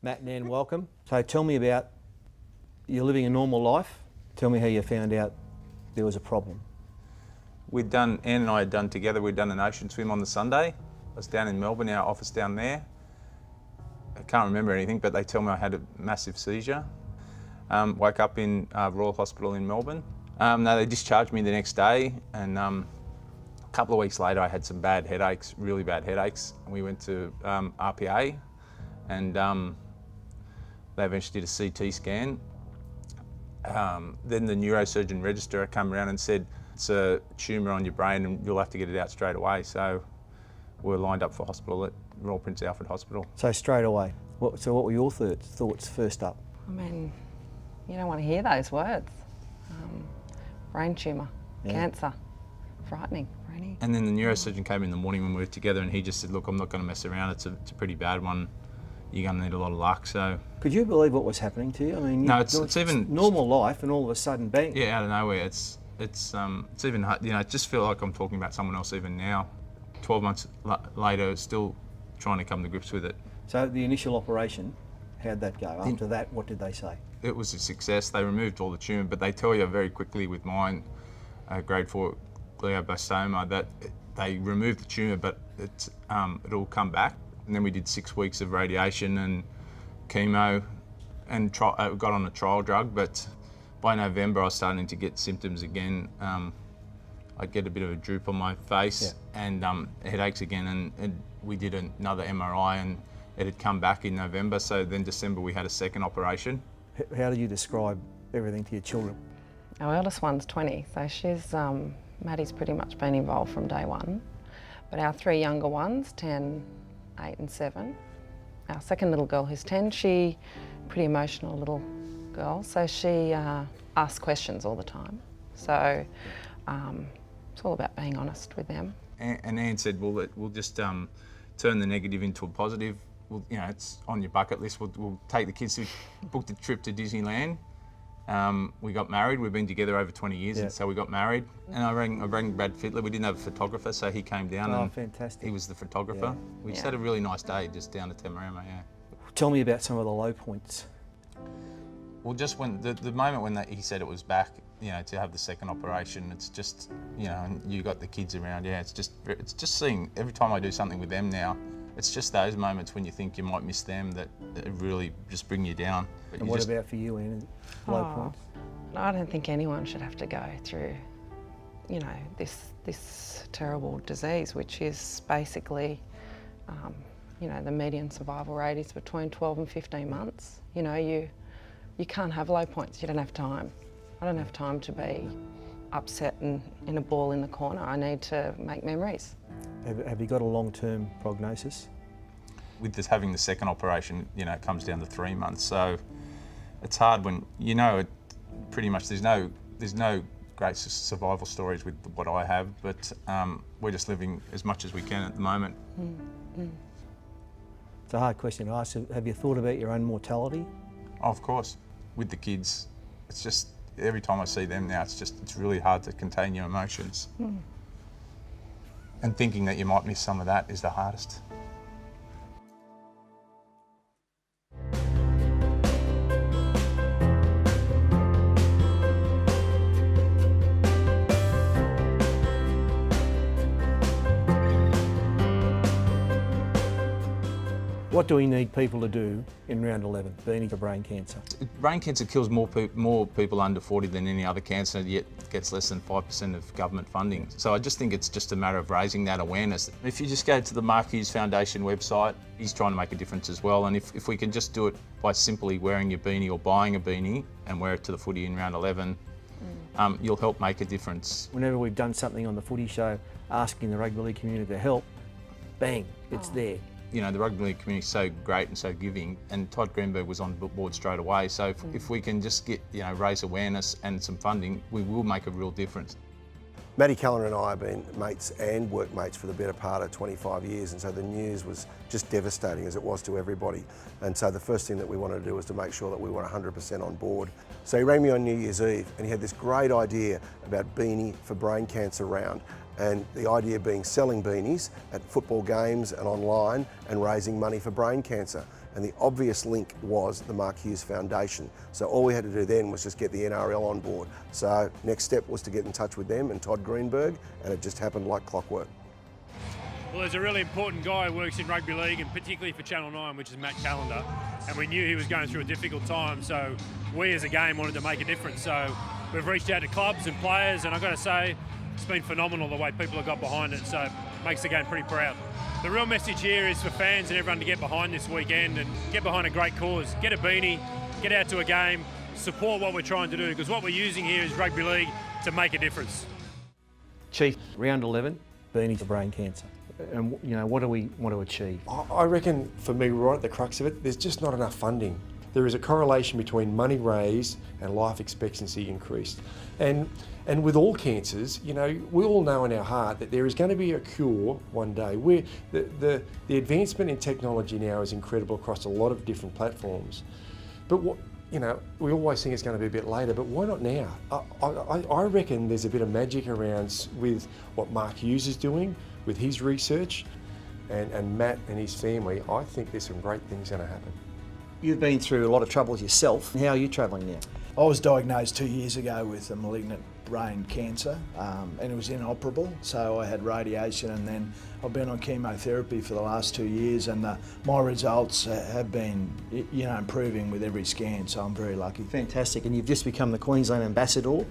Matt and Ann, welcome. So tell me about, you're living a normal life. Tell me how you found out there was a problem. Ann and I had done together, we'd done an ocean swim on the Sunday. I was down in Melbourne, our office down there. I can't remember anything, but they tell me I had a massive seizure. Woke up in Royal Hospital in Melbourne. No, they discharged me the next day, and a couple of weeks later I had some bad headaches, really bad headaches. We went to RPA, and they eventually did a CT scan. Then the neurosurgeon registrar came around and said, it's a tumour on your brain and you'll have to get it out straight away. So we were lined up for hospital at Royal Prince Alfred Hospital. So straight away. So what were your thoughts first up? I mean, you don't want to hear those words. Brain tumour, cancer, frightening. And then the neurosurgeon came in the morning when we were together, and he just said, look, I'm not going to mess around, it's a pretty bad one. You're going to need a lot of luck. So, could you believe what was happening to you? I mean, no, it's even normal life, and all of a sudden, bang. Yeah, out of nowhere. It's even hard, you know. I just feel like I'm talking about someone else even now. 12 months later, still trying to come to grips with it. So the initial operation, how'd that go? After that, what did they say? It was a success. They removed all the tumour, but they tell you very quickly with mine, grade 4 glioblastoma, that they removed the tumour, but it'll come back. And then we did 6 weeks of radiation and chemo, and got on a trial drug. But by November, I was starting to get symptoms again. I'd get a bit of a droop on my face and headaches again. And we did another MRI, and it had come back in November. So then December, we had a second operation. How do you describe everything to your children? Our eldest one's 20, so Maddie's pretty much been involved from day one. But our 3 younger ones, 10, 8 and 7. Our second little girl, who's 10, she pretty emotional little girl, so she asks questions all the time. So it's all about being honest with them. And Ann said, well, we'll just turn the negative into a positive. You know, it's on your bucket list. We'll take the kids to book the trip to Disneyland. We got married. We've been together over 20 years, and so we got married. And I rang Brad Fittler. We didn't have a photographer, so he came down. Oh, and fantastic! He was the photographer. We just had a really nice day just down at Tamarama. Yeah. Tell me about some of the low points. Well, just when the moment when he said it was back, you know, to have the second operation, it's just, you know, and you got the kids around. Yeah, it's just seeing every time I do something with them now. It's just those moments when you think you might miss them that really just bring you down. But and what about for you, Ann? Low points? I don't think anyone should have to go through, you know, this terrible disease, which is basically, you know, the median survival rate is between 12 and 15 months. You know, you can't have low points. You don't have time. I don't have time to be upset and in a ball in the corner. I need to make memories. Have you got a long-term prognosis? With this having the second operation, you know, it comes down to 3 months. So it's hard when, you know, pretty much there's no great survival stories with what I have, but we're just living as much as we can at the moment. It's a hard question to ask. Have you thought about your own mortality? Oh, of course. With the kids, it's just, every time I see them now, it's really hard to contain your emotions. And thinking that you might miss some of that is the hardest. What do we need people to do in round 11, Beanie, for brain cancer? Brain cancer kills more people under 40 than any other cancer, yet gets less than 5% of government funding. So I just think it's just a matter of raising that awareness. If you just go to the Mark Hughes Foundation website, he's trying to make a difference as well. And if we can just do it by simply wearing your beanie or buying a beanie and wear it to the footy in round 11, you'll help make a difference. Whenever we've done something on the footy show, asking the rugby league community to help, bang, it's there. You know, the rugby league community is so great and so giving, and Todd Greenberg was on board straight away. So if we can just get, you know, raise awareness and some funding, we will make a real difference. Matty Callander and I have been mates and workmates for the better part of 25 years, and so the news was just devastating, as it was to everybody. And so the first thing that we wanted to do was to make sure that we were 100% on board. So he rang me on New Year's Eve, and he had this great idea about Beanie for Brain Cancer Round. And the idea being selling beanies at football games and online and raising money for brain cancer. And the obvious link was the Mark Hughes Foundation. So all we had to do then was just get the NRL on board. So next step was to get in touch with them and Todd Greenberg, and it just happened like clockwork. Well, there's a really important guy who works in rugby league, and particularly for Channel 9, which is Matt Callander, and we knew he was going through a difficult time, so we as a game wanted to make a difference. So we've reached out to clubs and players, and I've got to say, it's been phenomenal the way people have got behind it, so it makes the game pretty proud. The real message here is for fans and everyone to get behind this weekend and get behind a great cause. Get a beanie, get out to a game, support what we're trying to do, because what we're using here is rugby league to make a difference. Chief, round 11, beanie for brain cancer. And what do we want to achieve? I reckon, for me, right at the crux of it, there's just not enough funding. There is a correlation between money raised and life expectancy increased. And with all cancers, we all know in our heart that there is going to be a cure one day. The advancement in technology now is incredible across a lot of different platforms. But we always think it's going to be a bit later, but why not now? I reckon there's a bit of magic around with what Mark Hughes is doing with his research, and Matt and his family. I think there's some great things going to happen. You've been through a lot of troubles yourself. How are you travelling now? I was diagnosed 2 years ago with a malignant brain cancer, and it was inoperable, so I had radiation, and then I've been on chemotherapy for the last 2 years, and my results have been improving with every scan, so I'm very lucky. Fantastic, and you've just become the Queensland ambassador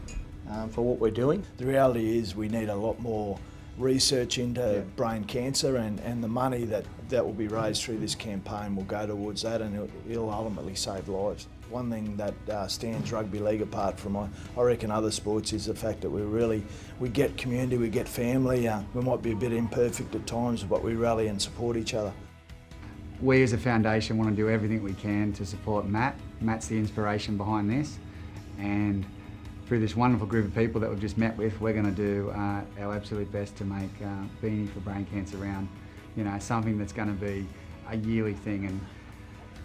for what we're doing. The reality is we need a lot more research into brain cancer, and the money that will be raised through this campaign will go towards that, and it'll ultimately save lives. One thing that stands rugby league apart from I reckon other sports is the fact that we get community, we get family. We might be a bit imperfect at times, but we rally and support each other. We as a foundation want to do everything we can to support Matt. Matt's the inspiration behind this, and through this wonderful group of people that we've just met with, we're going to do our absolute best to make Beanie for Brain Cancer Round, something that's going to be a yearly thing. And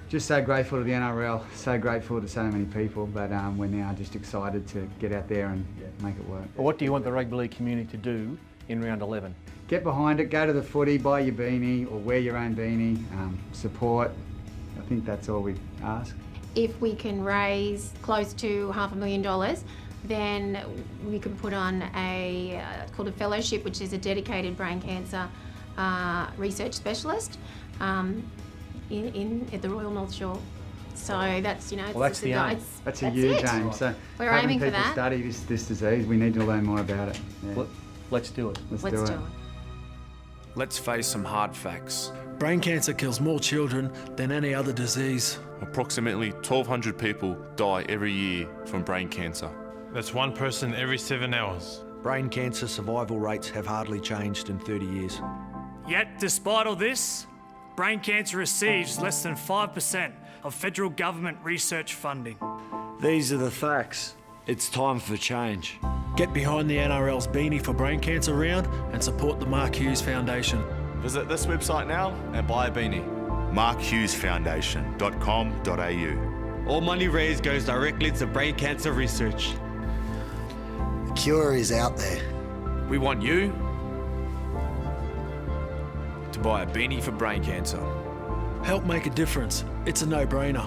just so grateful to the NRL, so grateful to so many people, but we're now just excited to get out there and make it work. Well, what do you want the rugby league community to do in round 11? Get behind it, go to the footy, buy your beanie or wear your own beanie, support. I think that's all we ask. If we can raise close to $500,000, then we can put on called a fellowship, which is a dedicated brain cancer research specialist at the Royal North Shore. So that's, well, that's the aim. That's a huge aim. So we're aiming for that. Study this disease, we need to learn more about it. Yeah. Let's do it. Let's do it. Let's face some hard facts. Brain cancer kills more children than any other disease. Approximately 1,200 people die every year from brain cancer. That's one person every 7 hours. Brain cancer survival rates have hardly changed in 30 years. Yet, despite all this, brain cancer receives less than 5% of federal government research funding. These are the facts. It's time for change. Get behind the NRL's Beanie for Brain Cancer Round and support the Mark Hughes Foundation. Visit this website now and buy a beanie. markhughesfoundation.com.au. All money raised goes directly to brain cancer research. The cure is out there. We want you to buy a beanie for brain cancer. Help make a difference. It's a no-brainer.